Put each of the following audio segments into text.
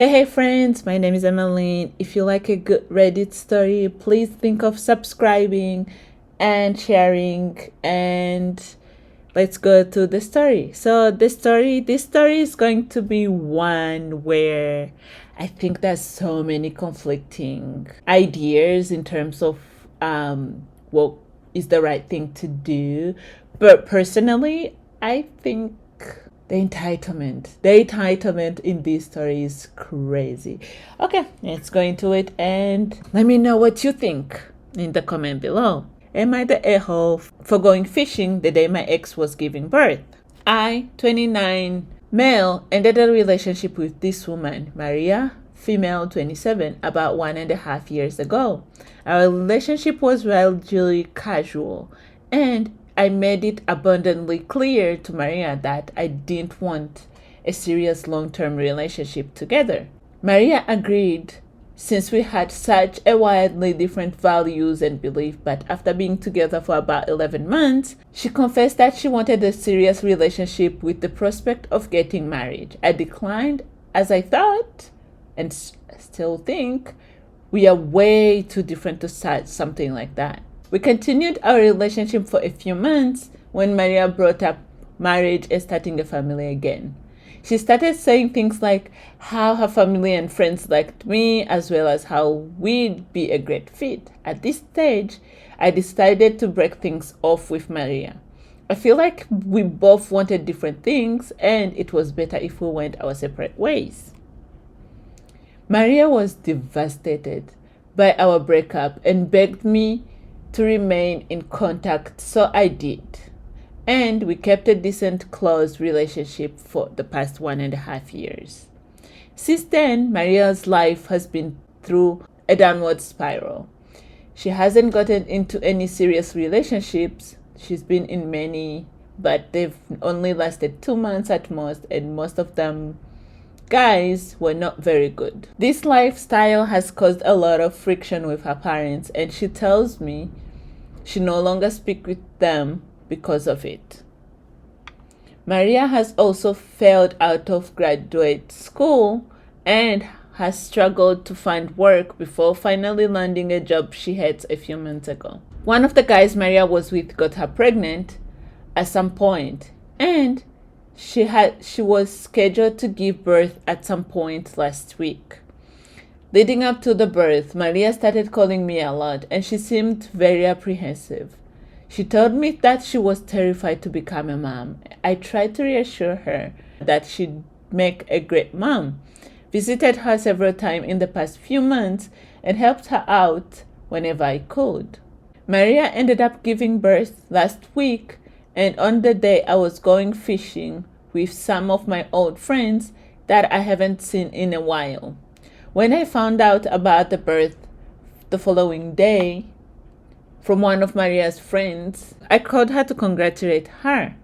Hey friends, my name is Emmeline. If you like a good Reddit story, please think of subscribing and sharing, and let's go to the story. So this story is going to be one where I think there's so many conflicting ideas in terms of what is the right thing to do. But personally, I think the entitlement in this story is crazy. Okay, let's go into it and let me know what you think in the comment below. Am I the a-hole for going fishing the day my ex was giving birth? I, 29, male, ended a relationship with this woman, Maria, female, 27, about 1.5 years ago. Our relationship was relatively casual, and I made it abundantly clear to Maria that I didn't want a serious long-term relationship together. Maria agreed since we had such a wildly different values and beliefs, but after being together for about 11 months, she confessed that she wanted a serious relationship with the prospect of getting married. I declined as I thought, and still think, we are way too different to start something like that. We continued our relationship for a few months when Maria brought up marriage and starting a family again. She started saying things like how her family and friends liked me, as well as how we'd be a great fit. At this stage, I decided to break things off with Maria. I feel like we both wanted different things, and it was better if we went our separate ways. Maria was devastated by our breakup and begged me to remain in contact, so I did. And we kept a decent, close relationship for the past 1.5 years. Since then, Maria's life has been through a downward spiral. She hasn't gotten into any serious relationships. She's been in many, but they've only lasted 2 months at most, and most of them guys were not very good. This lifestyle has caused a lot of friction with her parents, and she tells me she no longer speaks with them because of it. Maria has also failed out of graduate school and has struggled to find work before finally landing a job she had a few months ago. One of the guys Maria was with got her pregnant at some point, and she was scheduled to give birth at some point last week. Leading up to the birth, Maria started calling me a lot, and she seemed very apprehensive. She told me that she was terrified to become a mom. I tried to reassure her that she'd make a great mom, visited her several times in the past few months, and helped her out whenever I could. Maria ended up giving birth last week, and on the day I was going fishing with some of my old friends that I haven't seen in a while. When I found out about the birth the following day from one of Maria's friends, I called her to congratulate her.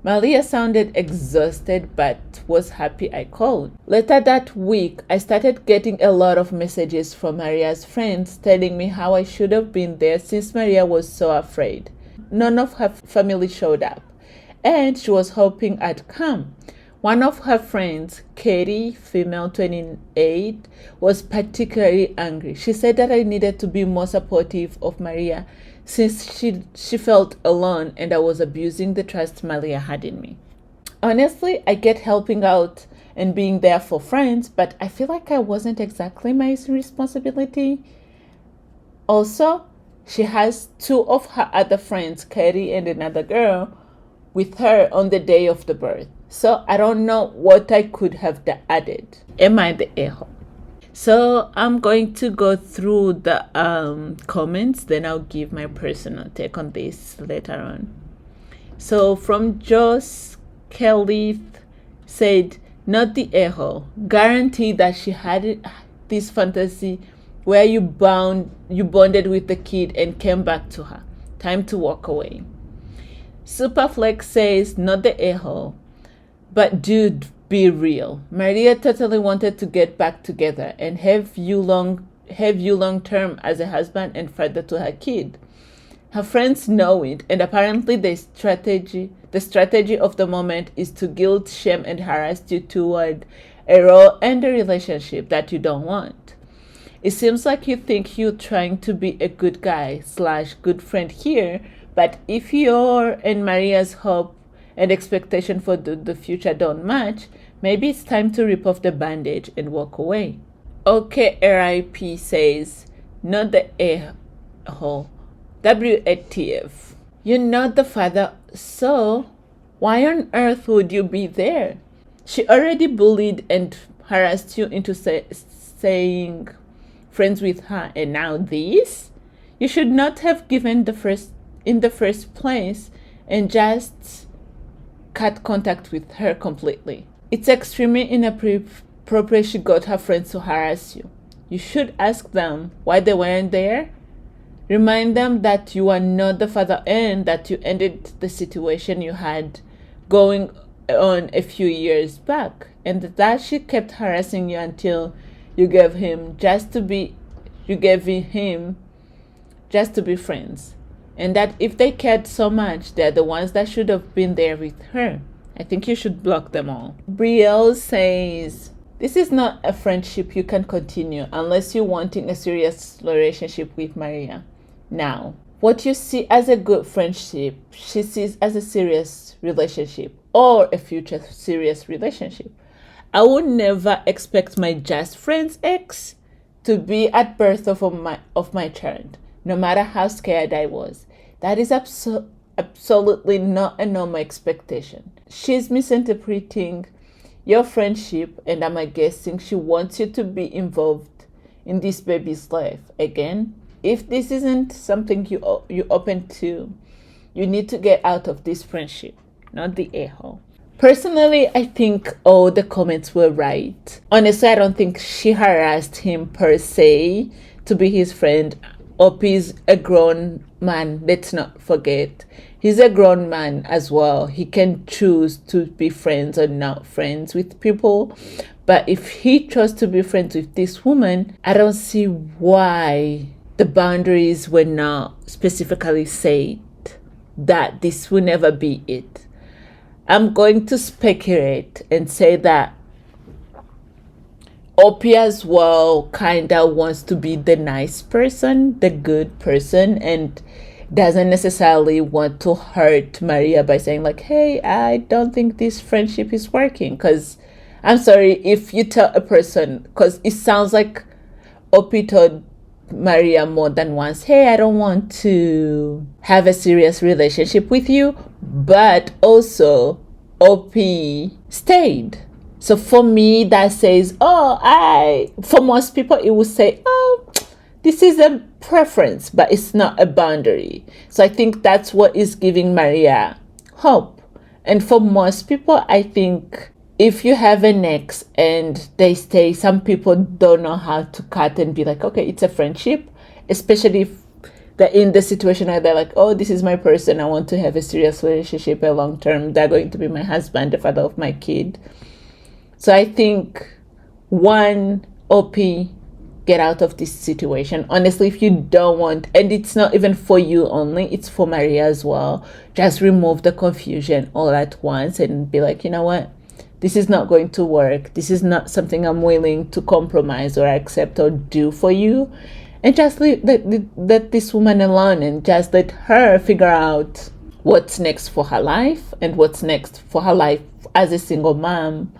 Maria sounded exhausted but was happy I called. Later that week, I started getting a lot of messages from Maria's friends telling me how I should have been there since Maria was so afraid. None of her family showed up, and she was hoping I'd come. One of her friends, Katie, female, 28, was particularly angry. She said that I needed to be more supportive of Maria since she felt alone and I was abusing the trust Maria had in me. Honestly, I get helping out and being there for friends, but I feel like I wasn't exactly my responsibility. Also, she has 2 of her other friends, Katie and another girl, with her on the day of the birth. So I don't know what I could have added. Am I the a-hole? So I'm going to go through the comments, then I'll give my personal take on this later on. So from Joss Kelly said, not the a-hole. Guarantee that she had this fantasy where you bonded with the kid and came back to her. Time to walk away. Superflex says, not the a-hole. But dude, be real. Maria totally wanted to get back together and have you long term as a husband and father to her kid. Her friends know it, and apparently the strategy of the moment is to guilt, shame, and harass you toward a role in the relationship that you don't want. It seems like you think you're trying to be a good guy / good friend here, but if your and Maria's hope and expectation for the future don't match, maybe it's time to rip off the bandage and walk away. Okay, RIP says, not the a-hole. WATF. You're not the father, so why on earth would you be there? She already bullied and harassed you into saying friends with her, and now this? You should not have given in the first place and just cut contact with her completely. It's extremely inappropriate she got her friends to harass you. You should ask them why they weren't there. Remind them that you are not the father and that you ended the situation you had going on a few years back, and that she kept harassing you until you gave him just to be friends, and that if they cared so much, they're the ones that should have been there with her. I think you should block them all. Brielle says, this is not a friendship you can continue unless you're wanting a serious relationship with Maria. Now, what you see as a good friendship, she sees as a serious relationship or a future serious relationship. I would never expect my just friend's ex to be at birth of my child, no matter how scared I was. That is absolutely not a normal expectation. She's misinterpreting your friendship, and I'm guessing she wants you to be involved in this baby's life. Again, if this isn't something you open to, you need to get out of this friendship, not the a-hole. Personally, I think all the comments were right. Honestly, I don't think she harassed him per se to be his friend. Opie's a grown man, let's not forget. He's a grown man as well. He can choose to be friends or not friends with people. But if he chose to be friends with this woman, I don't see why the boundaries were not specifically said that this will never be it. I'm going to speculate and say that Opie as well kind of wants to be the nice person, the good person, and doesn't necessarily want to hurt Maria by saying like, hey, I don't think this friendship is working. Because I'm sorry, if you tell a person, because it sounds like Opie told Maria more than once, hey, I don't want to have a serious relationship with you, but also Opie stayed. So for me, that says, for most people, it would say, this is a preference, but it's not a boundary. So I think that's what is giving Maria hope. And for most people, I think if you have an ex and they stay, some people don't know how to cut and be like, okay, it's a friendship, especially if they're in the situation where they're like, oh, this is my person, I want to have a serious relationship, a long term, they're going to be my husband, the father of my kid. So I think, one, OP, get out of this situation. Honestly, if you don't want, and it's not even for you only, it's for Maria as well, just remove the confusion all at once and be like, you know what? This is not going to work. This is not something I'm willing to compromise or accept or do for you. And just let this woman alone and just let her figure out what's next for her life and what's next for her life as a single mom.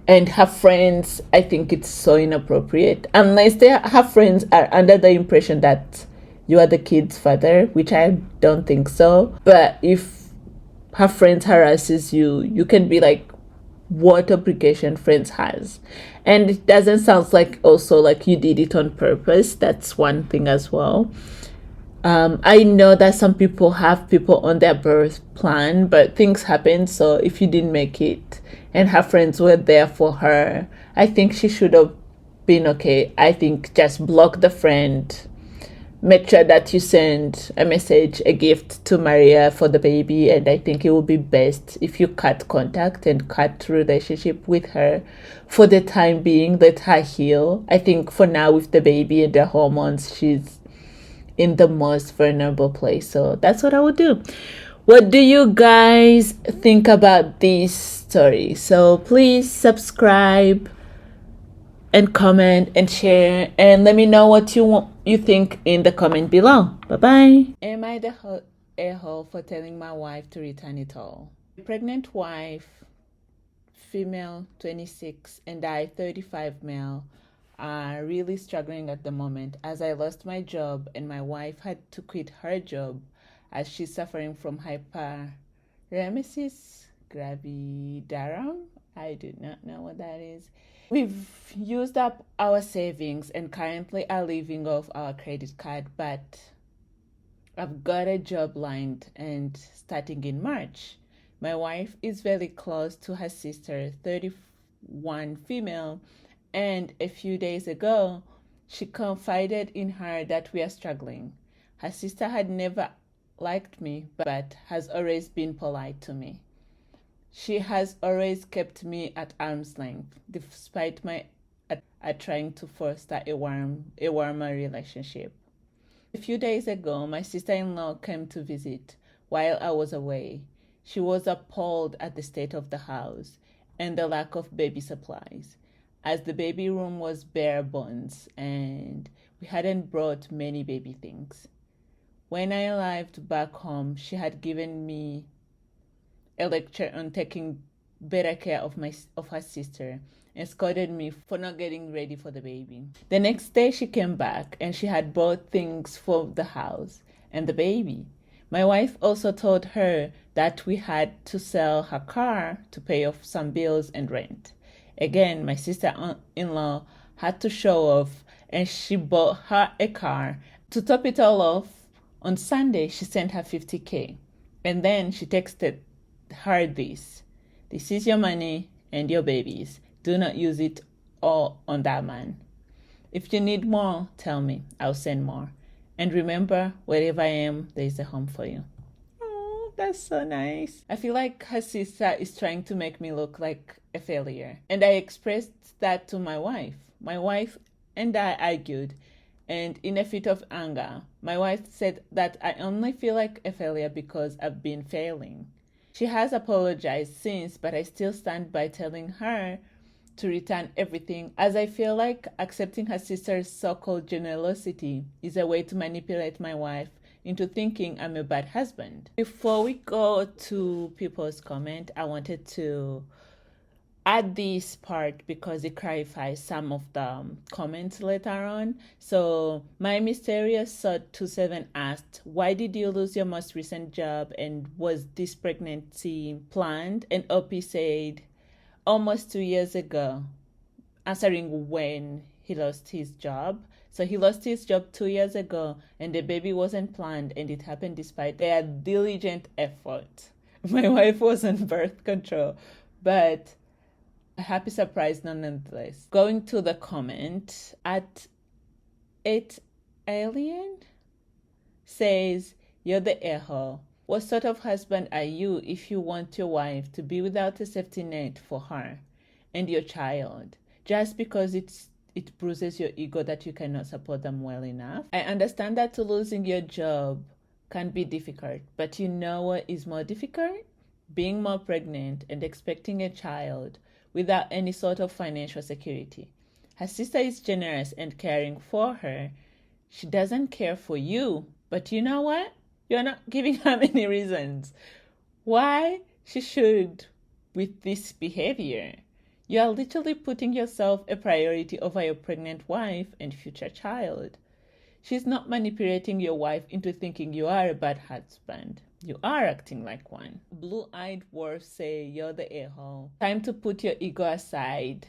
And her friends, I think it's so inappropriate. Unless her friends are under the impression that you are the kid's father, which I don't think so. But if her friends harasses you, you can be like, what obligation friends has? And it doesn't sound like also like you did it on purpose. That's one thing as well. I know that some people have people on their birth plan, but things happen. So if you didn't make it and her friends were there for her, I think she should have been okay. I think just block the friend. Make sure that you send a message, a gift to Maria for the baby. And I think it would be best if you cut contact and cut relationship with her for the time being. Let her heal. I think for now with the baby and the hormones, she's in the most vulnerable place. So that's what I would do. What do you guys think about this story? So please subscribe and comment and share, and let me know what you think in the comment below. Bye bye. Am I the a-hole for telling my wife to return it all? Pregnant wife, female 26 and I 35 male, are really struggling at the moment as I lost my job and my wife had to quit her job as she's suffering from hyperemesis gravidarum. I do not know what that is. We've used up our savings and currently are living off our credit card, but I've got a job lined and starting in March. My wife is very close to her sister, 31 female, and a few days ago, she confided in her that we are struggling. Her sister had never liked me, but has always been polite to me. She has always kept me at arm's length, despite my at trying to foster a warmer relationship. A few days ago, my sister-in-law came to visit while I was away. She was appalled at the state of the house and the lack of baby supplies, as the baby room was bare bones and we hadn't brought many baby things. When I arrived back home, she had given me a lecture on taking better care of her sister and scolded me for not getting ready for the baby. The next day she came back and she had bought things for the house and the baby. My wife also told her that we had to sell her car to pay off some bills and rent. Again, my sister-in-law had to show off and she bought her a car. To top it all off, on Sunday she sent her 50K and then she texted her this is your money and your babies. Do not use it all on that man. If you need more, tell me. I'll send more. And remember, wherever I am, there is a home for you. Oh, that's so nice. I feel like her sister is trying to make me look like a failure. And I expressed that to my wife. My wife and I argued. And in a fit of anger, my wife said that I only feel like a failure because I've been failing. She has apologized since, but I still stand by telling her to return everything, as I feel like accepting her sister's so-called generosity is a way to manipulate my wife into thinking I'm a bad husband. Before we go to people's comment, I wanted to add this part because it clarifies some of the comments later on. So my mysterious Sod 27 asked, why did you lose your most recent job and was this pregnancy planned? And Opie said, almost 2 years ago, answering when he lost his job. So he lost his job 2 years ago and the baby wasn't planned and it happened despite their diligent effort. My wife was on birth control, but a happy surprise nonetheless. Going to the comment at 8alien says, you're the a-hole. What sort of husband are you if you want your wife to be without a safety net for her and your child just because it bruises your ego that you cannot support them well enough? I understand that losing your job can be difficult, but you know what is more difficult? Being more pregnant and expecting a child without any sort of financial security. Her sister is generous and caring for her. She doesn't care for you, but you know what? You're not giving her many reasons why she should with this behavior. You are literally putting yourself a priority over your pregnant wife and future child. She's not manipulating your wife into thinking you are a bad husband. You are acting like one. Blue-eyed wolves say you're the a-hole. Time to put your ego aside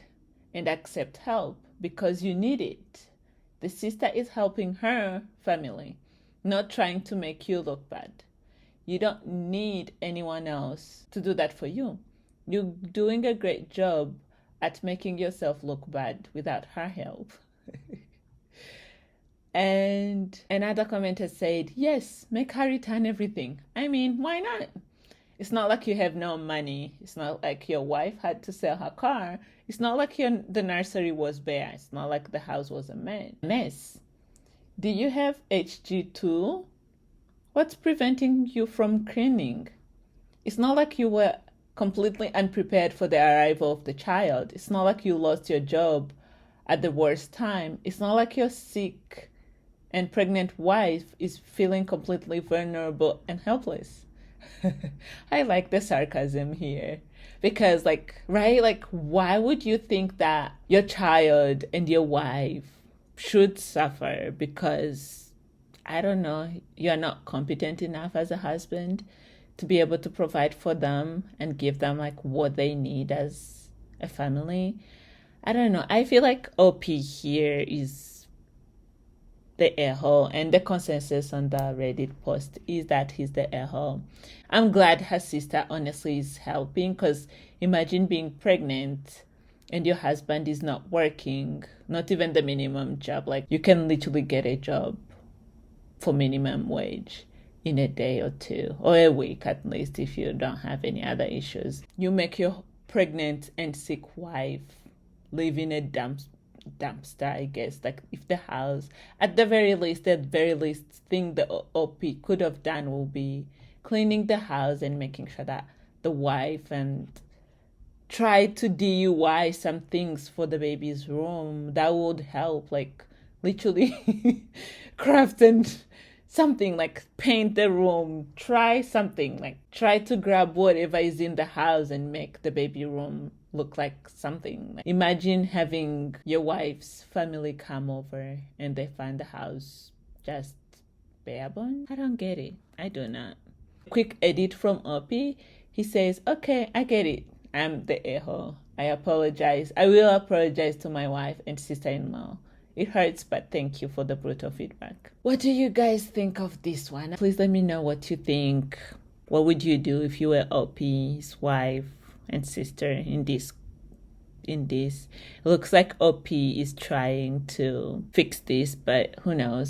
and accept help because you need it. The sister is helping her family, not trying to make you look bad. You don't need anyone else to do that for you. You're doing a great job at making yourself look bad without her help. And another commenter said, yes, make her return everything. I mean, why not? It's not like you have no money. It's not like your wife had to sell her car. It's not like the nursery was bare. It's not like the house was a mess. Do you have HG2? What's preventing you from cleaning? It's not like you were completely unprepared for the arrival of the child. It's not like you lost your job at the worst time. It's not like your sick and pregnant wife is feeling completely vulnerable and helpless. I like the sarcasm here because, like, right? Like, why would you think that your child and your wife should suffer because, I don't know, you're not competent enough as a husband to be able to provide for them and give them like what they need as a family? I don't know. I feel like OP here is the a-hole, and the consensus on the Reddit post is that he's the a-hole. I'm glad her sister honestly is helping, because imagine being pregnant and your husband is not working, not even the minimum job. Like, you can literally get a job for minimum wage in a day or two, or a week at least, if you don't have any other issues. You make your pregnant and sick wife live in a dumpster, I guess. Like, if the house, at the very least thing the OP could have done will be cleaning the house and making sure that the wife and try to DIY some things for the baby's room. That would help, like, literally craft and something, like paint the room, try something, like try to grab whatever is in the house and make the baby room look like something. Like, imagine having your wife's family come over and they find the house just bare bones. I don't get it. I do not. Quick edit from Opie. He says, okay, I get it. I'm the a-hole. I apologize. I will apologize to my wife and sister-in-law. It hurts, but thank you for the brutal feedback. What do you guys think of this one? Please let me know what you think. What would you do if you were OP's wife and sister in this? It looks like OP is trying to fix this, but who knows?